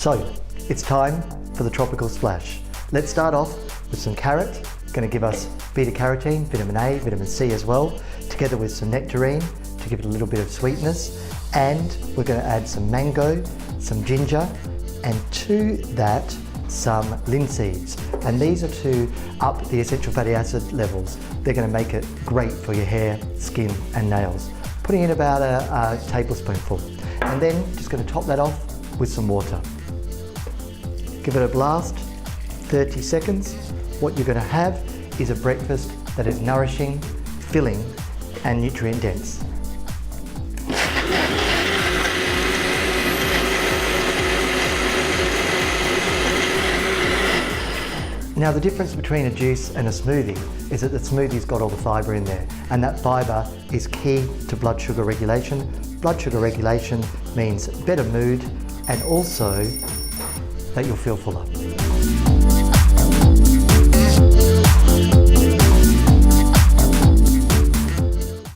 So, it's time for the tropical splash. Let's start off with some carrot, going to give us beta-carotene, vitamin A, vitamin C as well, together with some nectarine to give it a little bit of sweetness, and we're going to add some mango, some ginger, and to that some linseeds. And these are to up the essential fatty acid levels. They're going to make it great for your hair, skin and nails. Putting in about a tablespoonful, and then just going to top that off with some water. Give it a blast, 30 seconds. What you're going to have is a breakfast that is nourishing, filling and nutrient dense. Now the difference between a juice and a smoothie is that the smoothie's got all the fibre in there, and that fibre is key to blood sugar regulation. Blood sugar regulation means better mood and also that you'll feel fuller.